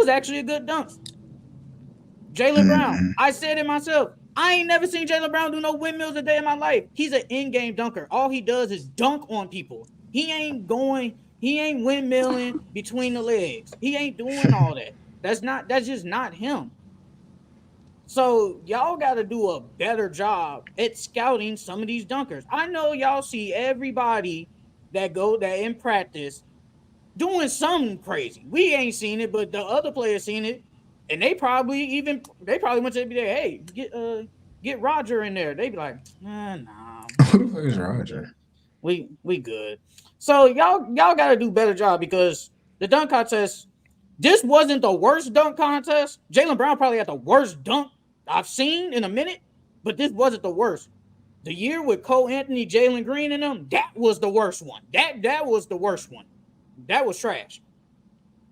was actually a good dunk. Jaylen Brown. I said it myself. I ain't never seen Jaylen Brown do no windmills a day in my life. He's an in-game dunker. All he does is dunk on people. He ain't windmilling between the legs. He ain't doing all that. That's just not him. So y'all got to do a better job at scouting some of these dunkers. I know y'all see everybody that in practice doing something crazy. We ain't seen it, but the other players seen it, and they probably went to be there. Hey, get Roger in there. They be like, nah. Who the fuck is Roger? We good. So y'all got to do better job, because the dunk contest, this wasn't the worst dunk contest. Jaylen Brown probably had the worst dunk I've seen in a minute, but this wasn't the worst. The year with Cole Anthony, Jalen Green in them, that was the worst one. That was the worst one. That was trash.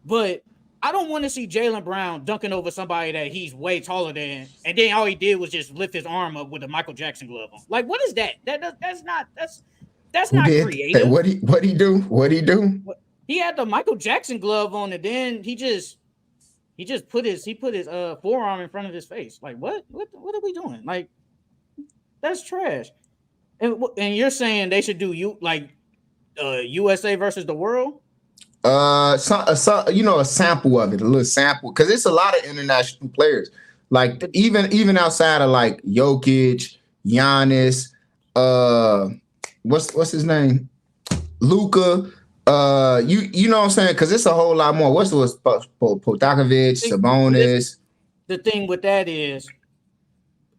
But I don't want to see Jaylen Brown dunking over somebody that he's way taller than, and then all he did was just lift his arm up with a Michael Jackson glove on. Like, what is that? That's not creative. What he do? He had the Michael Jackson glove on, and then he put his forearm in front of his face. Like, what are we doing? Like, that's trash. And you're saying they should do USA versus the world? A sample of it, a little sample, because it's a lot of international players. Like even outside of like Jokic, Giannis, what's his name, Luka. You know what I'm saying? Because it's a whole lot more. What's Potakovic, Sabonis? The thing with that is,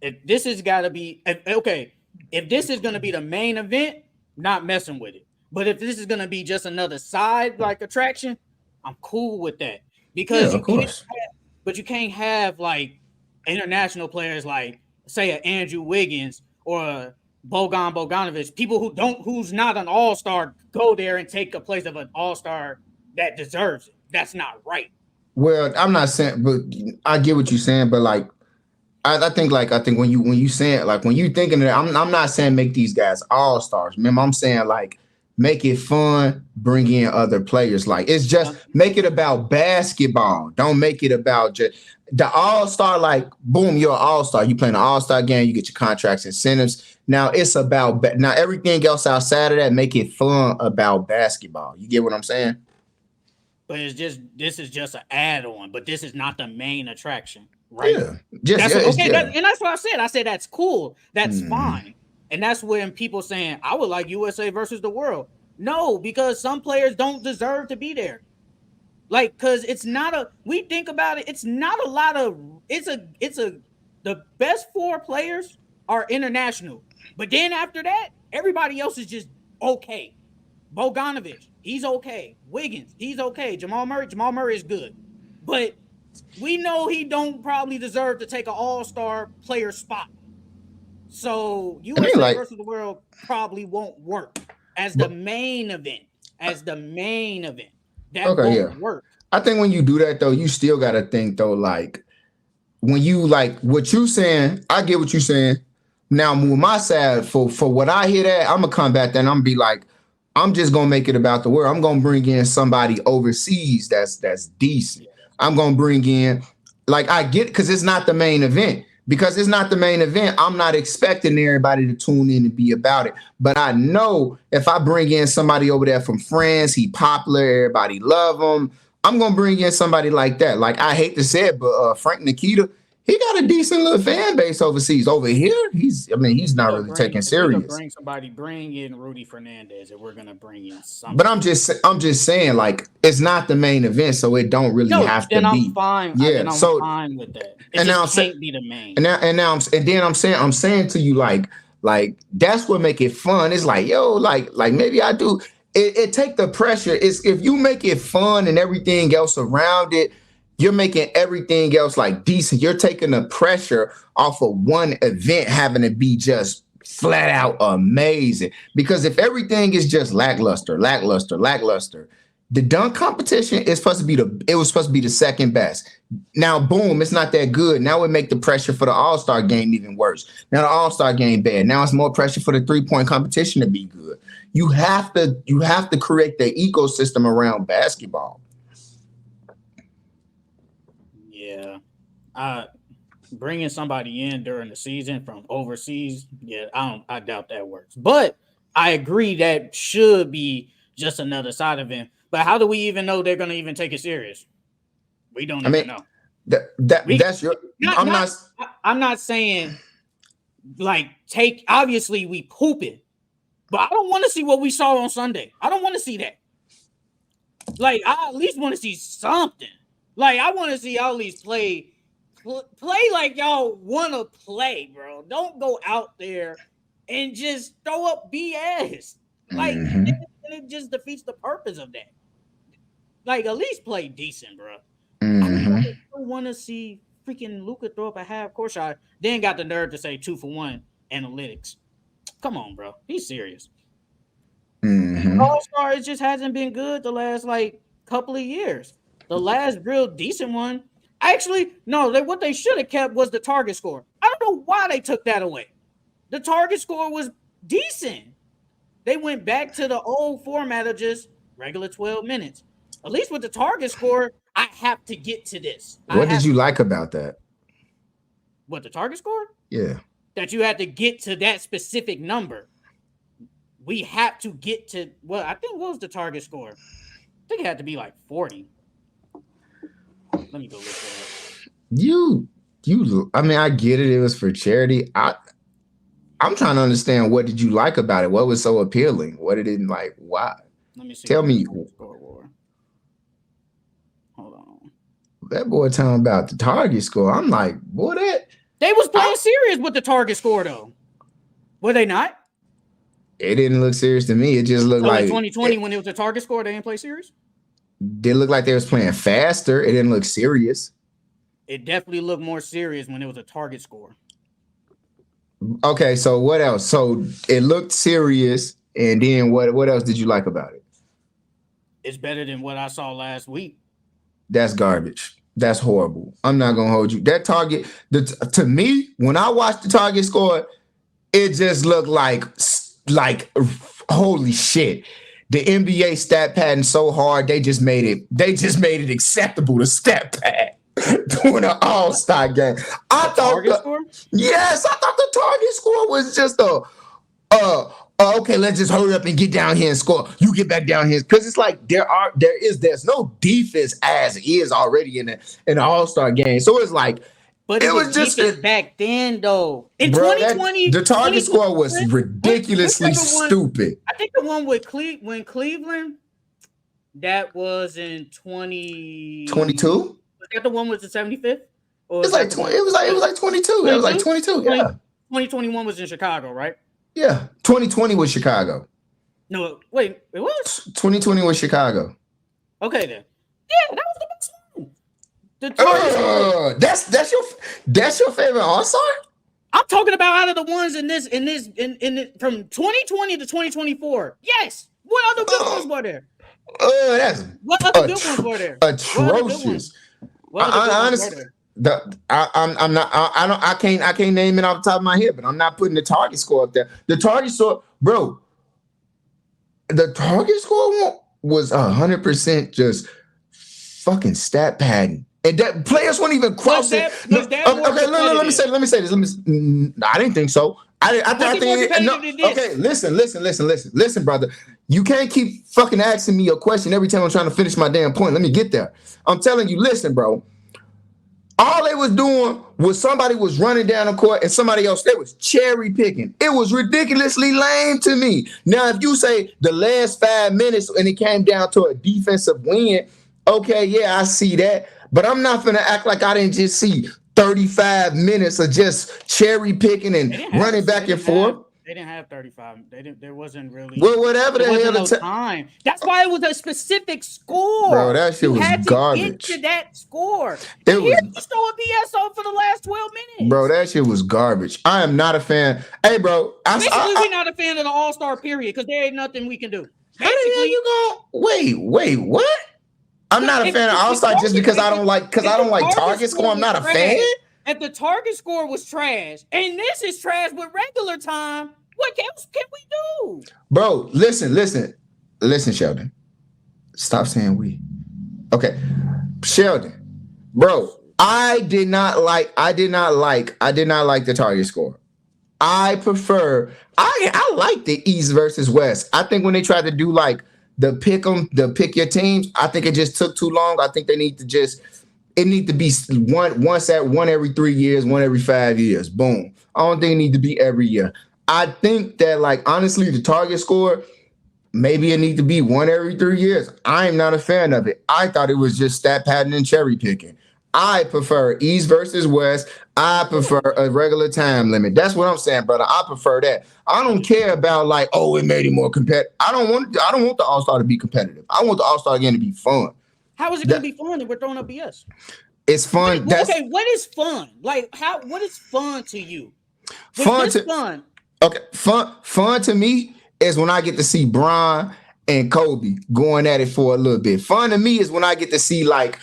if this has got to be okay. If this is going to be the main event, not messing with it. But if this is going to be just another side like attraction, I'm cool with that, because you can't have like international players like, say, an Andrew Wiggins or a Bogdanovich, people who's not an all-star, go there and take the place of an all-star that deserves it. That's not right. Well, I'm not saying, but I get what you're saying. But like, I think when you saying, like, when you thinking of that, I'm not saying make these guys all-stars. Remember, I'm saying like, make it fun, bring in other players. Like, it's just make it about basketball. Don't make it about just the all-star. Like, boom, you're an all-star. You playing an all-star game, you get your contracts, incentives. Now it's about now everything else outside of that, make it fun about basketball. You get what I'm saying? But this is just an add-on, but this is not the main attraction, right? Yeah. And that's what I said. I said that's cool. That's fine. And that's when people saying, I would like USA versus the world. No, because some players don't deserve to be there. Like, because we think about it, it's not a lot of, the best 4 players are international. But then after that, everybody else is just okay. Bogdanovich, he's okay. Wiggins, he's okay. Jamal Murray is good. But we know he don't probably deserve to take an all-star player spot. So USA versus the world probably won't work as the main event. That won't work. I think when you do that though, you still gotta think though, like, when you like what you saying, I get what you're saying. Now with my side, for what I hear that, I'm gonna come back there and I'm gonna be like, I'm just gonna make it about the world. I'm gonna bring in somebody overseas that's decent. I'm gonna bring in, like, I get, because it's not the main event. Because it's not the main event, I'm not expecting everybody to tune in and be about it. But I know if I bring in somebody over there from France, he popular, everybody love him, I'm going to bring in somebody like that. Like, I hate to say it, but Frank Nikita, he got a decent little fan base overseas. Over here, he's not really taken serious. Bring in Rudy Fernandez, and we're going to bring in somebody. But I'm just saying, like, it's not the main event, so it don't really have to be. I'm fine. I'm fine with that. It can't be the main. I'm saying to you, like that's what make it fun. It's like, yo, like maybe I do. It take the pressure. It's if you make it fun and everything else around it, you're making everything else like decent. You're taking the pressure off of one event having to be just flat out amazing. Because if everything is just lackluster, the dunk competition is supposed to be the second best. Now, boom, it's not that good. Now we make the pressure for the All-Star game even worse. Now the All-Star game bad. Now it's more pressure for the 3-point competition to be good. You have to create the ecosystem around basketball. Yeah. Bringing somebody in during the season from overseas, yeah, I doubt that works. But I agree that should be just another side of it. But how do we even know they're gonna even take it serious? We don't I even mean, know. We that's your. not I'm not not. I'm not saying like take obviously we poop it, but I don't want to see what we saw on Sunday. I don't want to see that. Like I at least want to see something. Like I want to see y'all at least play like y'all want to play, bro. Don't go out there and just throw up BS. Like Mm-hmm, it just defeats the purpose of that. Like at least play decent, bro. I mm-hmm, don't want to see freaking Luca throw up a half court shot. Then got the nerve to say 2-for-1 analytics. Come on, bro. Be serious. mm-hmm. All-Star, it just hasn't been good the last like couple of years. The last real decent one, actually, no, what they should have kept was the target score. I don't know why they took that away. The target score was decent. They went back to the old format of just regular 12 minutes. At least with the target score, I have to get to this. What did you like about that? What, the target score? Yeah. That you had to get to that specific number. We had to get to, well, I think what was the target score? I think it had to be like 40. Let me go look that up. You. I mean, I get it. It was for charity. I'm trying to understand, what did you like about it? What was so appealing? What did it like? Why? Let me see. Tell me. Score war. Hold on. That boy talking about the target score. I'm like, boy, they was playing serious with the target score though. Were they not? It didn't look serious to me. It just looked like 2020 when it was a target score, they didn't play serious. They looked like they was playing faster. It didn't look serious. It definitely looked more serious when it was a target score. Okay, so what else? So it looked serious, and then what else did you like about it? It's better than what I saw last week. That's garbage. That's horrible. I'm not gonna hold you. That target, to me, when I watched the target score, it just looked like holy shit. The NBA stat padding so hard, they just made it acceptable to stat pad during an All-Star game. I thought the target score was just okay, let's just hurry up and get down here and score. You get back down here, because it's like there's no defense as is already in an All-Star game. So it's like, but it was just back then, though. In 2020, the target score was ridiculously stupid. I think the one with Cleveland, that was in 2022. Was that the one with the 75th? Or it was like 20. It was like 22. It was like 22. Yeah. 2021 was in Chicago, right? Yeah. 2020 was Chicago. No, wait, it was 2020 was Chicago. Okay then. Yeah, that was the best one. That's your favorite All-Star? I'm talking about out of the ones in this from 2020 to 2024. Yes. What other good ones were there? What other good ones were there? Atrocious. I can't name it off the top of my head, but I'm not putting the target score up there. The target score, bro. The target score was 100% just fucking stat padding. And that players weren't even crossing. Okay, let me say this. I didn't think so. I think. Okay, listen, brother. You can't keep fucking asking me a question every time I'm trying to finish my damn point. Let me get there. I'm telling you, listen, bro. All they was doing was somebody was running down the court and somebody else, they was cherry picking. It was ridiculously lame to me. Now, if you say the last 5 minutes and it came down to a defensive win, okay, yeah, I see that. But I'm not going to act like I didn't just see 35 minutes of just cherry picking and running back and forth. They didn't have 35. There wasn't really. Well, whatever the hell no time. That's why it was a specific score. Bro, that shit was garbage. Get to that score. It was just throw a BS on for the last 12 minutes. Bro, that shit was garbage. I am not a fan. Hey, bro. We're not a fan of the All-Star period because there ain't nothing we can do. How the hell you going? Wait, what? I'm not a fan of All-Star just because I don't like target score. I'm not a fan. If the target score was trash, and this is trash with regular time, what else can we do? Bro, listen, Sheldon. Stop saying we. Okay, Sheldon, bro, I did not like the target score. I prefer I like the East versus West. I think when they tried to do like the pick your teams, I think it just took too long. I think they need to just it need to be one every 3 years, one every 5 years. Boom. I don't think it need to be every year. I think that like honestly, the target score, maybe it need to be one every 3 years. I'm not a fan of it. I thought it was just stat pattern and cherry picking. I prefer East versus West. I prefer a regular time limit. That's what I'm saying, brother. I prefer that. I don't care about like, oh, it made it more competitive. I don't want the All-Star to be competitive. I want the All-Star game to be fun. How is it going to be fun if we're throwing up BS? It's fun. Okay, what is fun? Like, what is fun to you? Fun. Okay, fun to me is when I get to see Bron and Kobe going at it for a little bit. Fun to me is when I get to see like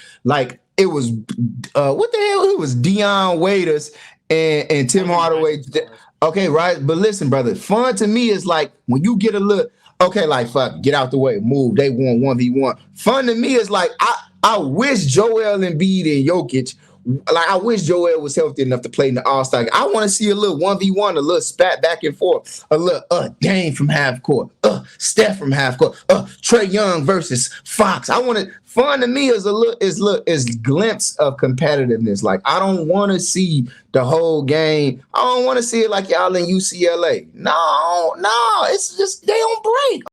it was what the hell? It was Deion Waiters and Tim Hardaway. Okay, right. But listen, brother, fun to me is like when you get a little okay, like fuck, get out the way, move. They won 1v1. Fun to me is like I wish Joel Embiid and Jokic. Like I wish Joel was healthy enough to play in the All-Star. I want to see a little 1v1, a little spat back and forth, a little Dame from half court, Steph from half court, Trae Young versus Fox. I want it. Fun to me is is glimpse of competitiveness. Like I don't want to see the whole game. I don't want to see it like y'all in UCLA. No, it's just they on break.